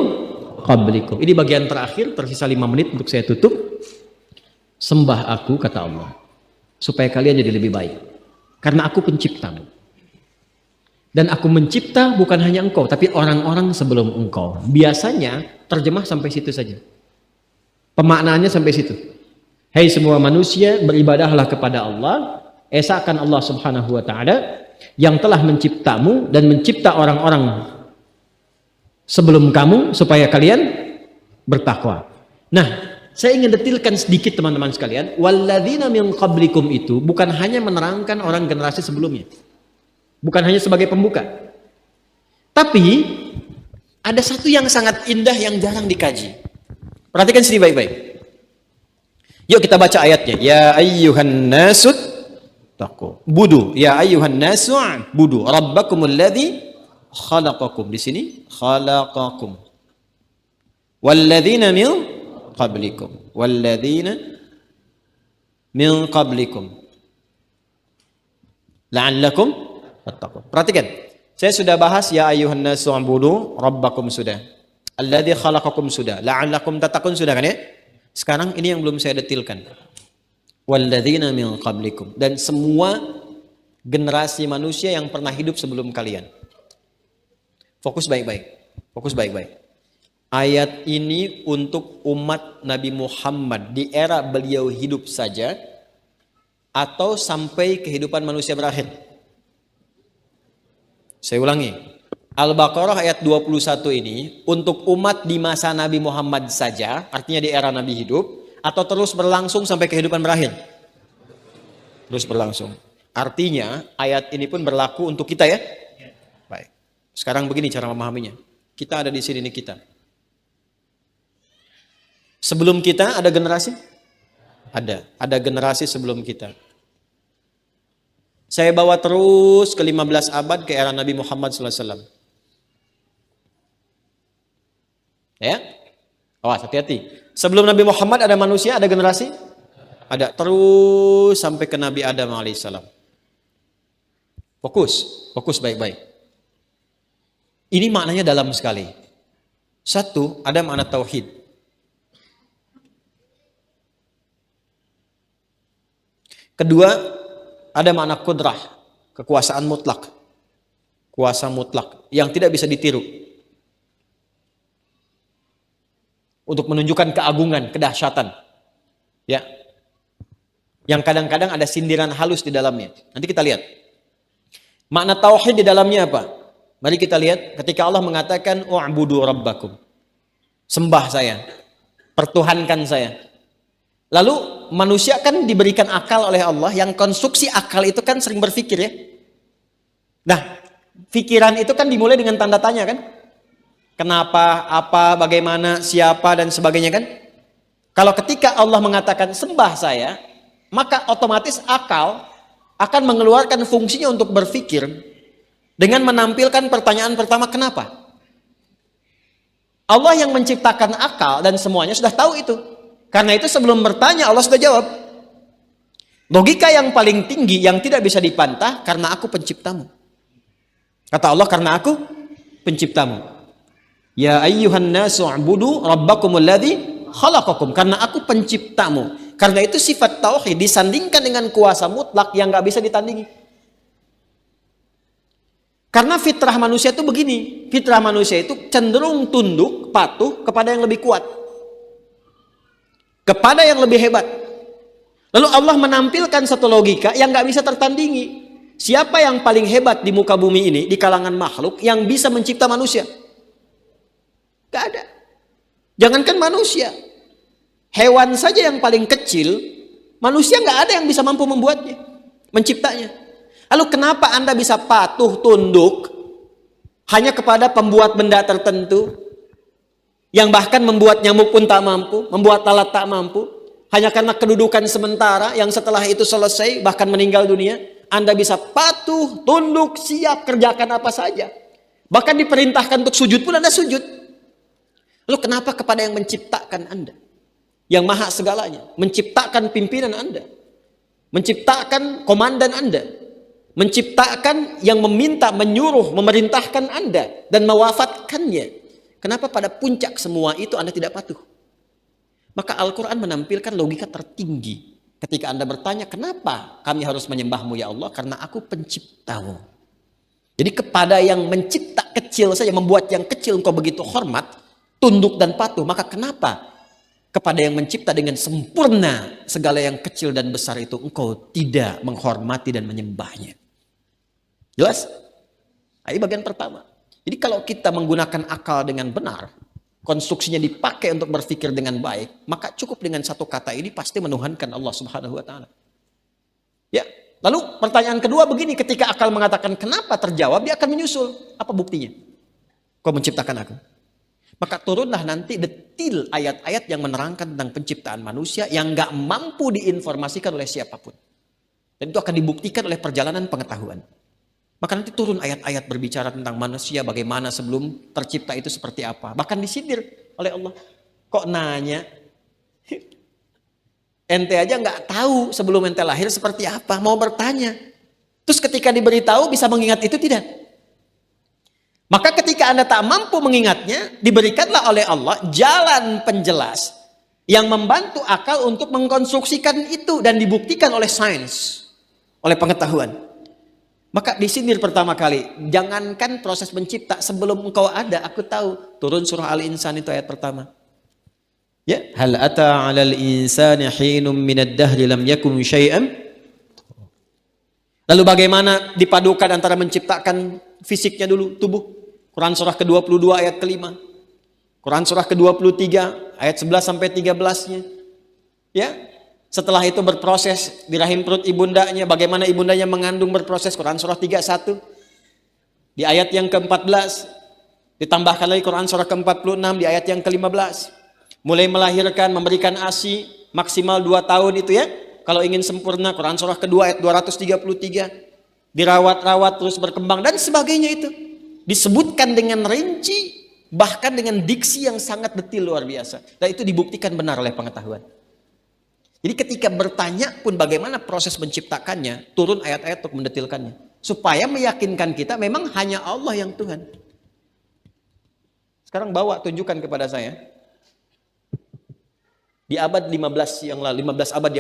qablikum. Ini bagian terakhir, tersisa 5 menit untuk saya tutup. Sembah aku, kata Allah, supaya kalian jadi lebih baik. Karena aku penciptamu. Dan aku mencipta bukan hanya engkau, tapi orang-orang sebelum engkau. Biasanya terjemah sampai situ saja. Pemaknaannya sampai situ. Hai semua manusia, beribadahlah kepada Allah, esakan Allah Subhanahu wa taala yang telah menciptamu dan mencipta orang-orang sebelum kamu supaya kalian bertakwa. Nah, saya ingin detilkan sedikit teman-teman sekalian. Walladzina min qablikum itu bukan hanya menerangkan orang generasi sebelumnya. Bukan hanya sebagai pembuka. Tapi ada satu yang sangat indah yang jarang dikaji. Perhatikan sini baik-baik. Yuk kita baca ayatnya. Ya ayyuhan nasut taqu. Budu. Ya ayyuhan nasu budu. Rabbakumul ladzi khalaqakum. Di sini khalaqakum. Walladzina min qablikum walladzina min qablikum la'allakum tattaqun. Perhatikan, saya sudah bahas ya ayyuhan nasu ubudu rabbakum sudah, alladzi khalaqakum sudah, la'allakum tattaqun sudah kan ya. Sekarang ini yang belum saya detilkan, walladzina min qablikum, dan semua generasi manusia yang pernah hidup sebelum kalian. Fokus baik-baik, fokus baik-baik. Ayat ini untuk umat Nabi Muhammad di era beliau hidup saja atau sampai kehidupan manusia berakhir. Saya ulangi. Al-Baqarah ayat 21 ini untuk umat di masa Nabi Muhammad saja, artinya di era Nabi hidup, atau terus berlangsung sampai kehidupan berakhir? Terus berlangsung. Artinya ayat ini pun berlaku untuk kita ya. Baik. Sekarang begini cara memahaminya. Kita ada di sini nih kita. Sebelum kita ada generasi? Ada generasi sebelum kita. Saya bawa terus ke 15 abad ke era Nabi Muhammad SAW. Ya. Awas, hati-hati. Sebelum Nabi Muhammad ada manusia, ada generasi? Ada, terus sampai ke Nabi Adam alaihissalam. Fokus baik-baik. Ini maknanya dalam sekali. Satu, ada makna tauhid. Kedua, ada makna kudrah, kekuasaan mutlak. Kuasa mutlak yang tidak bisa ditiru. Untuk menunjukkan keagungan, kedahsyatan. Ya. Yang kadang-kadang ada sindiran halus di dalamnya. Nanti kita lihat. Makna tauhid di dalamnya apa? Mari kita lihat ketika Allah mengatakan u'budu rabbakum. Sembah saya, pertuhankan saya. Lalu manusia kan diberikan akal oleh Allah, yang konstruksi akal itu kan sering berpikir ya. Nah, pikiran itu kan dimulai dengan tanda tanya kan? Kenapa, apa, bagaimana, siapa dan sebagainya kan? Kalau ketika Allah mengatakan sembah saya, maka otomatis akal akan mengeluarkan fungsinya untuk berpikir dengan menampilkan pertanyaan pertama, kenapa? Allah yang menciptakan akal dan semuanya sudah tahu itu. Karena itu sebelum bertanya Allah sudah jawab. Logika yang paling tinggi yang tidak bisa dipantah, karena aku penciptamu. Kata Allah, karena aku penciptamu. Ya ayyuhan nasu u'budu rabbakumul ladzi khalaqakum, karena aku penciptamu. Karena itu sifat tauhid disandingkan dengan kuasa mutlak yang nggak bisa ditandingi. Karena fitrah manusia itu begini, fitrah manusia itu cenderung tunduk, patuh kepada yang lebih kuat, kepada yang lebih hebat. Lalu Allah menampilkan satu logika yang nggak bisa tertandingi. Siapa yang paling hebat di muka bumi ini, di kalangan makhluk, yang bisa mencipta manusia? Gak ada. Jangankan manusia, hewan saja yang paling kecil, manusia nggak ada yang bisa mampu membuatnya, menciptanya. Lalu kenapa Anda bisa patuh tunduk hanya kepada pembuat benda tertentu, yang bahkan membuat nyamuk pun tak mampu, membuat lalat tak mampu, hanya karena kedudukan sementara yang setelah itu selesai bahkan meninggal dunia? Anda bisa patuh, tunduk, siap kerjakan apa saja, bahkan diperintahkan untuk sujud pun Anda sujud. Lalu kenapa kepada yang menciptakan Anda, yang maha segalanya, menciptakan pimpinan Anda, menciptakan komandan Anda, menciptakan yang meminta, menyuruh, memerintahkan Anda dan mewafatkannya, kenapa pada puncak semua itu Anda tidak patuh? Maka Al-Quran menampilkan logika tertinggi ketika Anda bertanya, kenapa kami harus menyembahmu ya Allah? Karena aku penciptamu. Jadi kepada yang mencipta kecil saja, membuat yang kecil engkau begitu hormat, tunduk dan patuh, maka kenapa kepada yang mencipta dengan sempurna segala yang kecil dan besar itu engkau tidak menghormati dan menyembahnya? Jelas? Ini bagian pertama. Jadi kalau kita menggunakan akal dengan benar, konstruksinya dipakai untuk berpikir dengan baik, maka cukup dengan satu kata ini pasti menuhankan Allah Subhanahu wa taala. Ya, lalu pertanyaan kedua begini, ketika akal mengatakan kenapa, terjawab, dia akan menyusul. Apa buktinya? Kau menciptakan aku. Maka turunlah nanti detil ayat-ayat yang menerangkan tentang penciptaan manusia yang gak mampu diinformasikan oleh siapapun. Dan itu akan dibuktikan oleh perjalanan pengetahuan. Maka nanti turun ayat-ayat berbicara tentang manusia, bagaimana sebelum tercipta itu seperti apa. Bahkan disindir oleh Allah. Kok nanya? Ente aja gak tahu sebelum ente lahir seperti apa, mau bertanya. Terus ketika diberitahu bisa mengingat itu tidak? Maka ketika Anda tak mampu mengingatnya, diberikanlah oleh Allah jalan penjelas yang membantu akal untuk mengkonstruksikan itu dan dibuktikan oleh sains, oleh pengetahuan. Maka disindir pertama kali, jangankan proses mencipta, sebelum engkau ada aku tahu. Turun surah Al-Insan itu ayat pertama. Ya, hal ata 'alal insani hinum minad dahri lam yakun syai'an. Lalu bagaimana dipadukan antara menciptakan fisiknya dulu, tubuh? Quran surah ke-22 ayat ke-5. Quran surah ke-23 ayat 11 sampai 13-nya. Ya. Setelah itu berproses di rahim perut ibundanya, bagaimana ibundanya mengandung berproses, Quran surah 31. Di ayat yang ke-14 ditambahkan lagi Quran surah ke-46 di ayat yang ke-15. Mulai melahirkan, memberikan ASI maksimal 2 tahun itu ya. Kalau ingin sempurna, Quran surah kedua ayat 233. Dirawat-rawat terus berkembang dan sebagainya itu. Disebutkan dengan rinci Bahkan dengan diksi yang sangat detil luar biasa. Dan itu dibuktikan benar oleh pengetahuan. Jadi ketika bertanya pun bagaimana proses menciptakannya, turun ayat-ayat untuk mendetilkannya. Supaya meyakinkan kita memang hanya Allah yang Tuhan. Sekarang bawa tunjukkan kepada saya. Di abad 15 yang lalu, 15 abad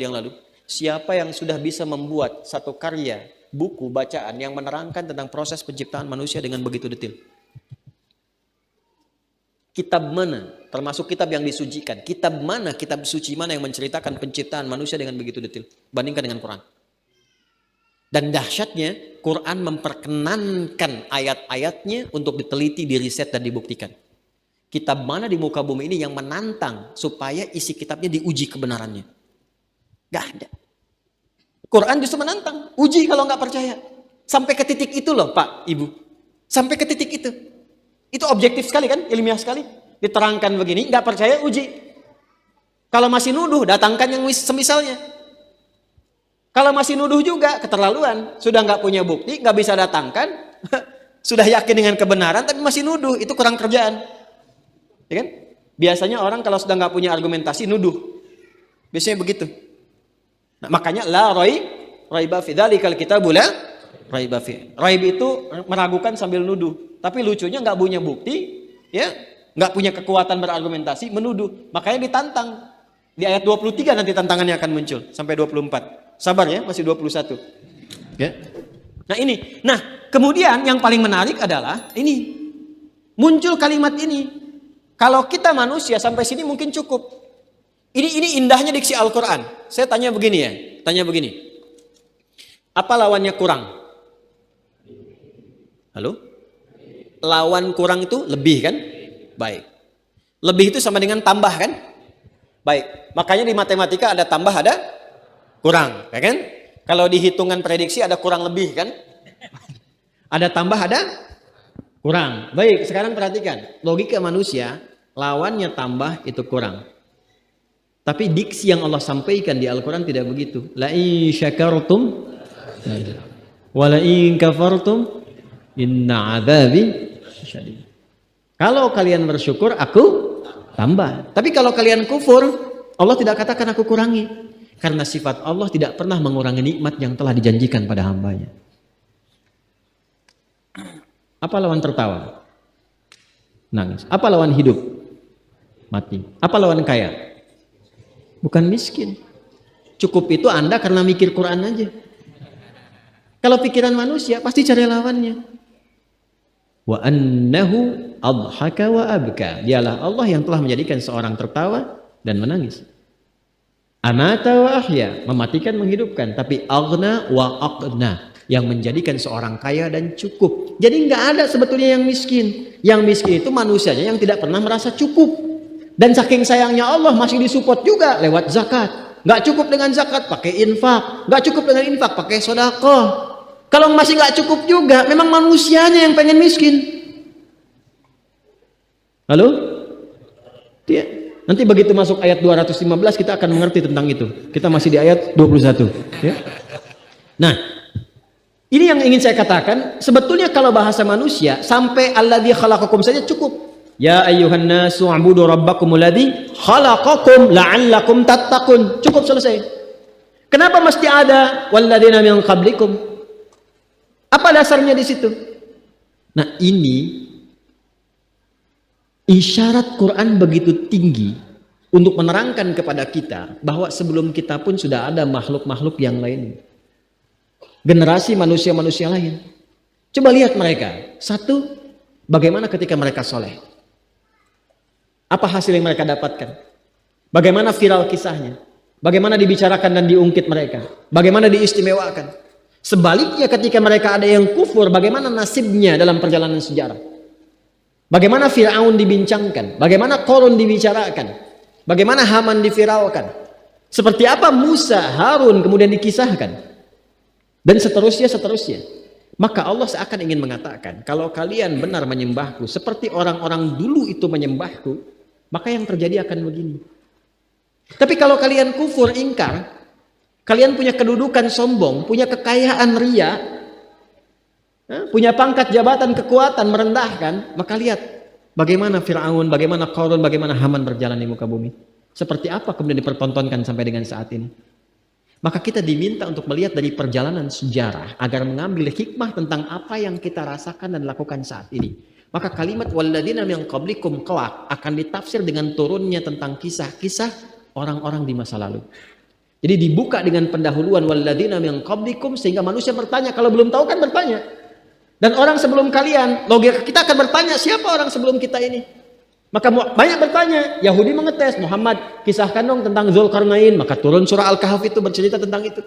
yang lalu, siapa yang sudah bisa membuat satu karya, buku, bacaan yang menerangkan tentang proses penciptaan manusia dengan begitu detil? Kitab mana, termasuk kitab yang disucikan, kitab mana, kitab suci mana yang menceritakan penciptaan manusia dengan begitu detil? Bandingkan dengan Quran. Dan dahsyatnya, Quran memperkenankan ayat-ayatnya untuk diteliti, diriset, dan dibuktikan. Kitab mana di muka bumi ini yang menantang supaya isi kitabnya diuji kebenarannya? Gak ada. Quran justru menantang, uji kalau nggak percaya. Sampai ke titik itu loh Pak, Ibu. Sampai ke titik itu. Itu objektif sekali kan, ilmiah sekali. Diterangkan begini, nggak percaya, uji. Kalau masih nuduh, datangkan yang semisalnya. Kalau masih nuduh juga, keterlaluan. Sudah nggak punya bukti, nggak bisa datangkan. Sudah yakin dengan kebenaran, tapi masih nuduh. Itu kurang kerjaan. Ya kan? Biasanya orang kalau sudah nggak punya argumentasi, nuduh. Biasanya begitu. Nah, makanya la raiba fi dzalikal kitabu la raiba fi. Raib itu meragukan sambil nuduh. Tapi lucunya nggak punya bukti, ya, nggak punya kekuatan berargumentasi, menuduh. Makanya ditantang. Di ayat 23 nanti tantangannya akan muncul sampai 24. Sabar ya, masih 21. Ya. Nah ini. Nah, kemudian yang paling menarik adalah ini. Muncul kalimat ini. Kalau kita manusia sampai sini mungkin cukup. Ini indahnya diksi Al-Quran. Saya tanya begini ya. Tanya begini. Apa lawannya kurang? Halo? Lawan kurang itu lebih kan? Baik. Lebih itu sama dengan tambah kan? Baik. Makanya di matematika ada tambah, ada kurang. Ya kan? Kalau di hitungan prediksi ada kurang lebih kan? Ada tambah, ada kurang. Baik, sekarang perhatikan. Logika manusia, lawannya tambah itu kurang. Tapi diksi yang Allah sampaikan di Al-Quran tidak begitu. La in syakartum wa la in kafartum inna adzabi syadid. Kalau kalian bersyukur, aku tambah. Tapi kalau kalian kufur, Allah tidak katakan aku kurangi. Karena sifat Allah tidak pernah mengurangi nikmat yang telah dijanjikan pada hambanya. Apa lawan tertawa? Nangis. Apa lawan hidup? Mati. Apa lawan kaya? Bukan miskin. Cukup itu Anda karena mikir Quran aja. Kalau pikiran manusia pasti cari lawannya. Wa annahu adhaka wa abka. Dialah Allah yang telah menjadikan seorang tertawa dan menangis. Amata wa ahya, mematikan menghidupkan, tapi aghna wa aqna, yang menjadikan seorang kaya dan cukup. Jadi nggak ada sebetulnya yang miskin. Yang miskin itu manusianya yang tidak pernah merasa cukup. Dan saking sayangnya Allah masih disupport juga lewat zakat. Nggak cukup dengan zakat, pakai infak. Nggak cukup dengan infak, pakai sedekah. Kalau masih nggak cukup juga, memang manusianya yang pengen miskin. Halo? Dia. Nanti begitu masuk ayat 215 kita akan mengerti tentang itu. Kita masih di ayat 21. Ya. Nah, ini yang ingin saya katakan. Sebetulnya kalau bahasa manusia sampai alladzi khalaqakum saja cukup. Ya ayyuhan nasu ubudu rabbakumul ladzi khalaqakum la'allakum tattaqun. Cukup, selesai. Kenapa mesti ada walladzina min qablikum? Apa dasarnya di situ? Nah, ini isyarat Quran begitu tinggi untuk menerangkan kepada kita bahwa sebelum kita pun sudah ada makhluk-makhluk yang lain. Generasi manusia-manusia lain. Coba lihat mereka. Satu, bagaimana ketika mereka soleh. Apa hasil yang mereka dapatkan? Bagaimana viral kisahnya? Bagaimana dibicarakan dan diungkit mereka? Bagaimana diistimewakan? Sebaliknya ketika mereka ada yang kufur, bagaimana nasibnya dalam perjalanan sejarah? Bagaimana Fir'aun dibincangkan? Bagaimana Qarun dibicarakan? Bagaimana Haman diviralkan? Seperti apa Musa, Harun kemudian dikisahkan? Dan seterusnya. Maka Allah seakan ingin mengatakan, kalau kalian benar menyembahku seperti orang-orang dulu itu menyembahku, maka yang terjadi akan begini. Tapi kalau kalian kufur, ingkar, kalian punya kedudukan sombong, punya kekayaan ria, Punya pangkat, jabatan, kekuatan, merendahkan. Maka lihat bagaimana Fir'aun, bagaimana Qarun, bagaimana Haman berjalan di muka bumi. Seperti apa kemudian dipertontonkan sampai dengan saat ini. Maka kita diminta untuk melihat dari perjalanan sejarah agar mengambil hikmah tentang apa yang kita rasakan dan lakukan saat ini. Maka kalimat walladzina min qablikum kelak akan ditafsir dengan turunnya tentang kisah-kisah orang-orang di masa lalu. Jadi dibuka dengan pendahuluan walladzina min qablikum sehingga manusia bertanya, kalau belum tahu kan bertanya. Dan orang sebelum kalian, logika kita akan bertanya, siapa orang sebelum kita ini? Maka banyak bertanya, Yahudi mengetes, Muhammad kisahkan dong tentang Dzulkarnain, maka turun surah Al-Kahf itu bercerita tentang itu.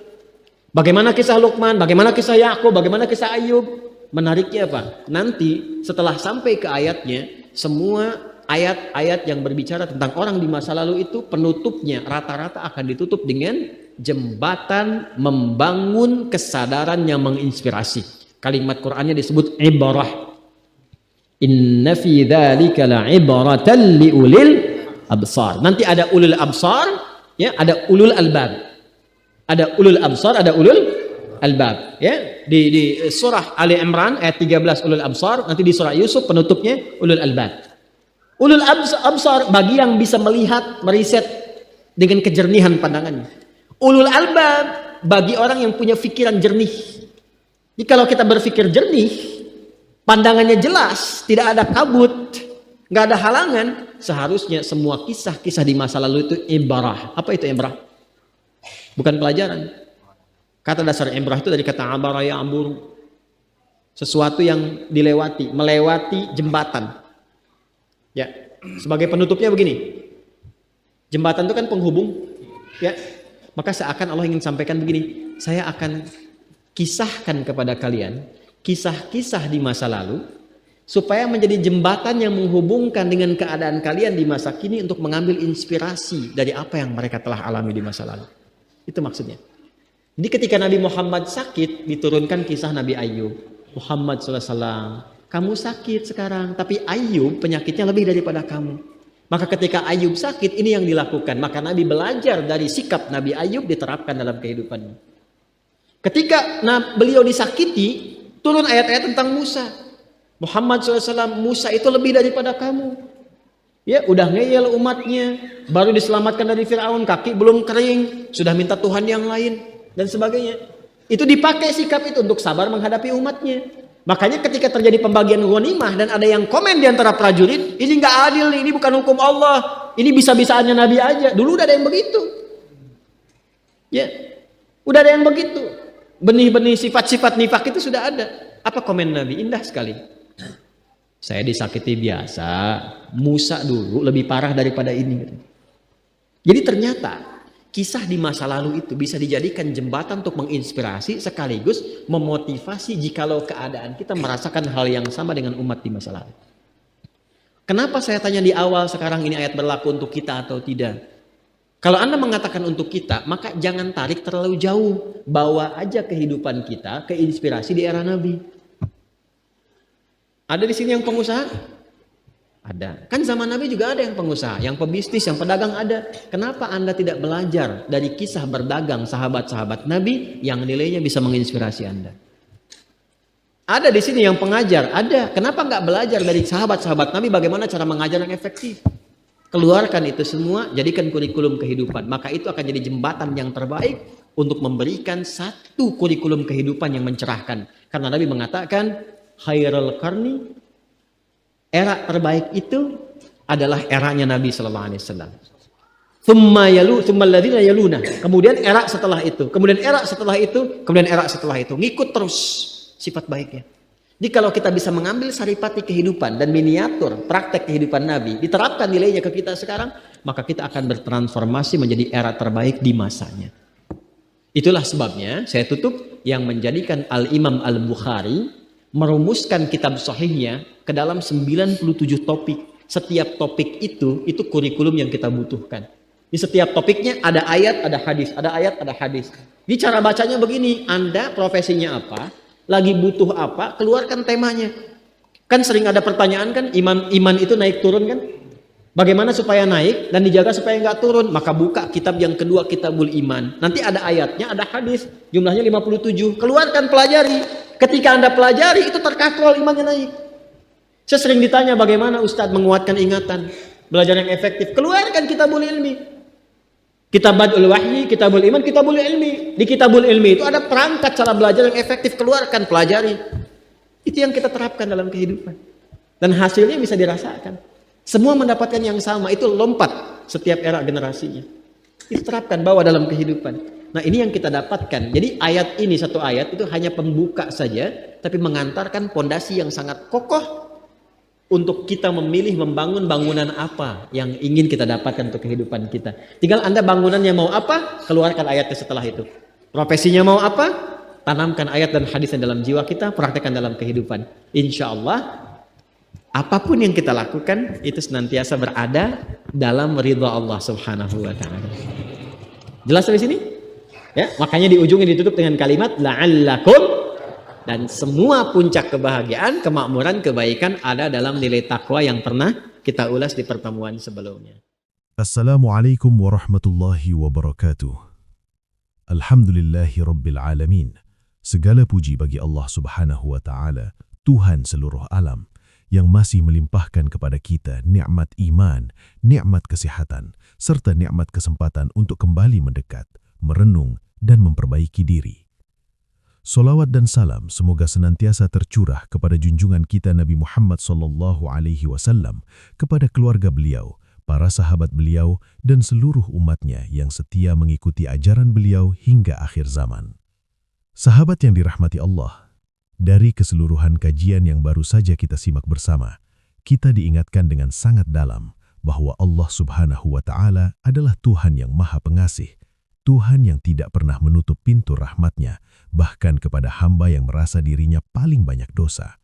Bagaimana kisah Luqman, bagaimana kisah Yakub, bagaimana kisah Ayub. Menariknya apa? Nanti setelah sampai ke ayatnya, semua ayat-ayat yang berbicara tentang orang di masa lalu itu penutupnya rata-rata akan ditutup dengan jembatan membangun kesadaran yang menginspirasi. Kalimat Qur'annya disebut ibarah. Inna fi dzalika la'ibratan liulil absar. Nanti ada ulul absar, ya, ada ulul albab. Ada ulul absar, ada ulul albab, ya. Di surah Ali Imran ayat 13 ulul absar, nanti di surah Yusuf penutupnya ulul albab. Ulul absar bagi yang bisa melihat, meriset dengan kejernihan pandangannya. Ulul albab bagi orang yang punya pikiran jernih. Jadi kalau kita berpikir jernih, pandangannya jelas, tidak ada kabut, nggak ada halangan, seharusnya semua kisah-kisah di masa lalu itu ibarah. Apa itu ibarah? Bukan pelajaran. Kata dasar ibarah itu dari kata abara ya ambur. Sesuatu yang dilewati, melewati jembatan. Ya, sebagai penutupnya begini. Jembatan itu kan penghubung, ya. Maka seakan Allah ingin sampaikan begini, saya akan kisahkan kepada kalian kisah-kisah di masa lalu supaya menjadi jembatan yang menghubungkan dengan keadaan kalian di masa kini untuk mengambil inspirasi dari apa yang mereka telah alami di masa lalu. Itu maksudnya. Jadi ketika Nabi Muhammad sakit, diturunkan kisah Nabi Ayub. Muhammad SAW, kamu sakit sekarang, tapi Ayub penyakitnya lebih daripada kamu. Maka ketika Ayub sakit, ini yang dilakukan. Maka Nabi belajar dari sikap Nabi Ayub diterapkan dalam kehidupannya. Ketika beliau disakiti, turun ayat-ayat tentang Musa. Muhammad SAW, Musa itu lebih daripada kamu. Ya, udah ngeyel umatnya, baru diselamatkan dari Fir'aun, kaki belum kering, sudah minta Tuhan yang lain, dan sebagainya. Itu dipakai sikap itu untuk sabar menghadapi umatnya. Makanya ketika terjadi pembagian ghanimah dan ada yang komen di antara prajurit, ini nggak adil, ini bukan hukum Allah, ini bisa-bisaannya Nabi aja. Dulu udah ada yang begitu. Ya, udah ada yang begitu. Benih-benih sifat-sifat nifak itu sudah ada. Apa komen Nabi? Indah sekali. Saya disakiti biasa. Musa dulu lebih parah daripada ini. Jadi ternyata kisah di masa lalu itu bisa dijadikan jembatan untuk menginspirasi sekaligus memotivasi jikalau keadaan kita merasakan hal yang sama dengan umat di masa lalu. Kenapa saya tanya di awal sekarang ini ayat berlaku untuk kita atau tidak? Kalau Anda mengatakan untuk kita, maka jangan tarik terlalu jauh. Bawa aja kehidupan kita ke inspirasi di era Nabi. Ada di sini yang pengusaha? Ada. Kan zaman Nabi juga ada yang pengusaha, yang pebisnis, yang pedagang ada. Kenapa Anda tidak belajar dari kisah berdagang sahabat-sahabat Nabi yang nilainya bisa menginspirasi Anda? Ada di sini yang pengajar, ada. Kenapa nggak belajar dari sahabat-sahabat Nabi bagaimana cara mengajar yang efektif? Keluarkan itu semua, jadikan kurikulum kehidupan. Maka itu akan jadi jembatan yang terbaik untuk memberikan satu kurikulum kehidupan yang mencerahkan. Karena Nabi mengatakan, khairul qarni, era terbaik itu adalah eranya Nabi Sallallahu Alaihi Wasallam. Tsumma alladziina yaluna. Kemudian era setelah itu, kemudian era setelah itu, kemudian era setelah itu. Ngikut terus sifat baiknya. Jadi kalau kita bisa mengambil saripati kehidupan dan miniatur praktek kehidupan Nabi, diterapkan nilainya ke kita sekarang, maka kita akan bertransformasi menjadi era terbaik di masanya. Itulah sebabnya saya tutup yang menjadikan Al-Imam Al-Bukhari merumuskan kitab sahihnya ke dalam 97 topik. Setiap topik itu kurikulum yang kita butuhkan. Di setiap topiknya ada ayat, ada hadis, ada ayat, ada hadis. Di cara bacanya begini, Anda profesinya apa? Lagi butuh apa, keluarkan temanya. Kan sering ada pertanyaan kan, iman itu naik turun kan? Bagaimana supaya naik dan dijaga supaya nggak turun? Maka buka kitab yang kedua, Kitabul Iman. Nanti ada ayatnya, ada hadis, jumlahnya 57. Keluarkan, pelajari. Ketika Anda pelajari, itu terkatrol imannya naik. Saya sering ditanya bagaimana Ustadz menguatkan ingatan, belajar yang efektif. Keluarkan kitabul ilmi. Kitabul wahyi, kitabul iman, kitabul ilmi. Di kitabul ilmi itu ada perangkat cara belajar yang efektif. Keluarkan, pelajari. Itu yang kita terapkan dalam kehidupan. Dan hasilnya bisa dirasakan. Semua mendapatkan yang sama. Itu lompat setiap era generasinya. Itu terapkan, bawa dalam kehidupan. Nah, ini yang kita dapatkan. Jadi ayat ini, satu ayat itu hanya pembuka saja, tapi mengantarkan pondasi yang sangat kokoh untuk kita memilih membangun bangunan apa yang ingin kita dapatkan untuk kehidupan kita. Tinggal Anda bangunannya mau apa, keluarkan ayatnya setelah itu. Profesinya mau apa, tanamkan ayat dan hadis yang dalam jiwa kita, praktekkan dalam kehidupan. Insya Allah, apapun yang kita lakukan, itu senantiasa berada dalam ridha Allah subhanahu wa ta'ala. Jelas sampai sini? Ya, makanya di ujungnya ditutup dengan kalimat la'allakum. Dan semua puncak kebahagiaan, kemakmuran, kebaikan ada dalam nilai takwa yang pernah kita ulas di pertemuan sebelumnya. Assalamualaikum warahmatullahi wabarakatuh. Alhamdulillahi rabbil alamin. Segala puji bagi Allah subhanahu wa ta'ala, Tuhan seluruh alam, yang masih melimpahkan kepada kita nikmat iman, nikmat kesehatan, serta nikmat kesempatan untuk kembali mendekat, merenung, dan memperbaiki diri. Salawat dan salam semoga senantiasa tercurah kepada junjungan kita Nabi Muhammad SAW, kepada keluarga beliau, para sahabat beliau, dan seluruh umatnya yang setia mengikuti ajaran beliau hingga akhir zaman. Sahabat yang dirahmati Allah, dari keseluruhan kajian yang baru saja kita simak bersama, kita diingatkan dengan sangat dalam bahwa Allah Subhanahu wa Ta'ala adalah Tuhan yang Maha Pengasih, Tuhan yang tidak pernah menutup pintu rahmat-Nya, bahkan kepada hamba yang merasa dirinya paling banyak dosa.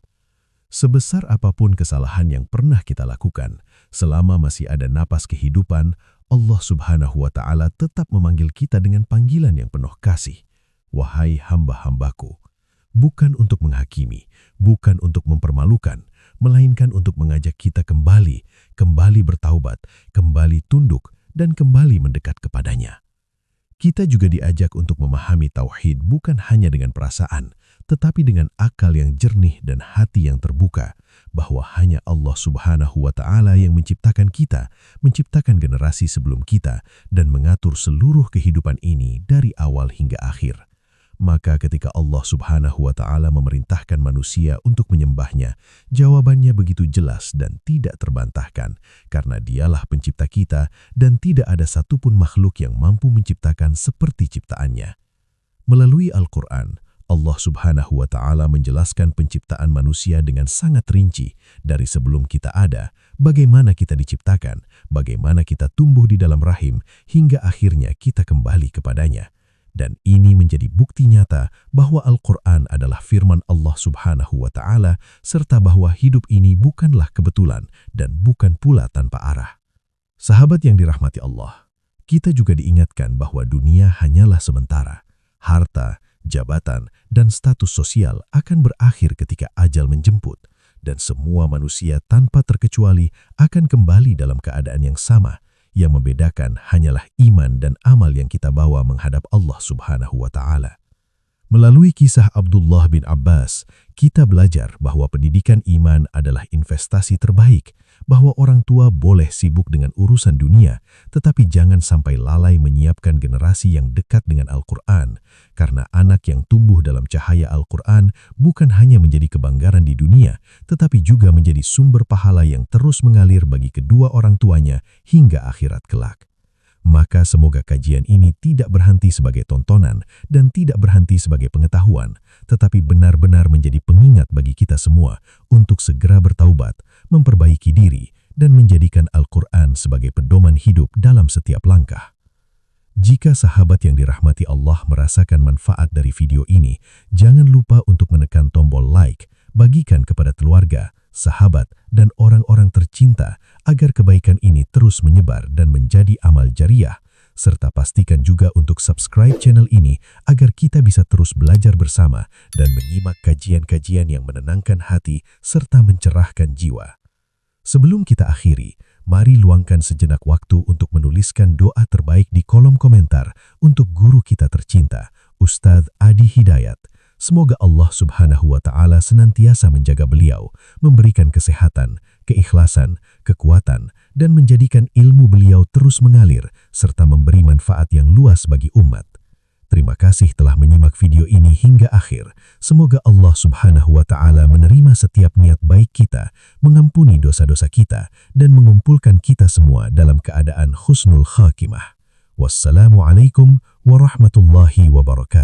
Sebesar apapun kesalahan yang pernah kita lakukan, selama masih ada napas kehidupan, Allah Subhanahu wa Ta'ala tetap memanggil kita dengan panggilan yang penuh kasih. Wahai hamba-hambaku, bukan untuk menghakimi, bukan untuk mempermalukan, melainkan untuk mengajak kita kembali bertaubat, kembali tunduk, dan kembali mendekat kepadanya. Kita juga diajak untuk memahami tauhid bukan hanya dengan perasaan, tetapi dengan akal yang jernih dan hati yang terbuka, bahwa hanya Allah Subhanahu wa Ta'ala yang menciptakan kita, menciptakan generasi sebelum kita, dan mengatur seluruh kehidupan ini dari awal hingga akhir. Maka ketika Allah Subhanahu wa Ta'ala memerintahkan manusia untuk menyembahnya, jawabannya begitu jelas dan tidak terbantahkan, karena Dialah pencipta kita dan tidak ada satupun makhluk yang mampu menciptakan seperti ciptaannya. Melalui Al-Quran, Allah Subhanahu wa Ta'ala menjelaskan penciptaan manusia dengan sangat rinci, dari sebelum kita ada, bagaimana kita diciptakan, bagaimana kita tumbuh di dalam rahim, hingga akhirnya kita kembali kepadanya. Dan ini menjadi bukti nyata bahwa Al-Quran adalah firman Allah Subhanahu wa Ta'ala, serta bahwa hidup ini bukanlah kebetulan dan bukan pula tanpa arah. Sahabat yang dirahmati Allah, kita juga diingatkan bahwa dunia hanyalah sementara. Harta, jabatan, dan status sosial akan berakhir ketika ajal menjemput, dan semua manusia tanpa terkecuali akan kembali dalam keadaan yang sama. Yang membedakan hanyalah iman dan amal yang kita bawa menghadap Allah Subhanahu wa Ta'ala. Melalui kisah Abdullah bin Abbas, kita belajar bahwa pendidikan iman adalah investasi terbaik, bahwa orang tua boleh sibuk dengan urusan dunia, tetapi jangan sampai lalai menyiapkan generasi yang dekat dengan Al-Quran, karena anak yang tumbuh dalam cahaya Al-Quran bukan hanya menjadi kebanggaran di dunia, tetapi juga menjadi sumber pahala yang terus mengalir bagi kedua orang tuanya hingga akhirat kelak. Maka semoga kajian ini tidak berhenti sebagai tontonan dan tidak berhenti sebagai pengetahuan, tetapi benar-benar menjadi pengingat bagi kita semua untuk segera bertaubat, memperbaiki diri, dan menjadikan Al-Quran sebagai pedoman hidup dalam setiap langkah. Jika sahabat yang dirahmati Allah merasakan manfaat dari video ini, jangan lupa untuk menekan tombol like, bagikan kepada keluarga, sahabat, dan orang-orang tercinta agar kebaikan ini terus menyebar dan menjadi amal jariah, serta pastikan juga untuk subscribe channel ini agar kita bisa terus belajar bersama dan menyimak kajian-kajian yang menenangkan hati serta mencerahkan jiwa. Sebelum kita akhiri, mari luangkan sejenak waktu untuk menuliskan doa terbaik di kolom komentar untuk guru kita tercinta, Ustadz Adi Hidayat. Semoga Allah Subhanahu wa Ta'ala senantiasa menjaga beliau, memberikan kesehatan, keikhlasan, kekuatan, dan menjadikan ilmu beliau terus mengalir serta memberi manfaat yang luas bagi umat. Terima kasih telah menyimak video ini hingga akhir. Semoga Allah Subhanahu wa Ta'ala menerima setiap niat baik kita, mengampuni dosa-dosa kita, dan mengumpulkan kita semua dalam keadaan husnul khatimah. Wassalamualaikum warahmatullahi wabarakatuh.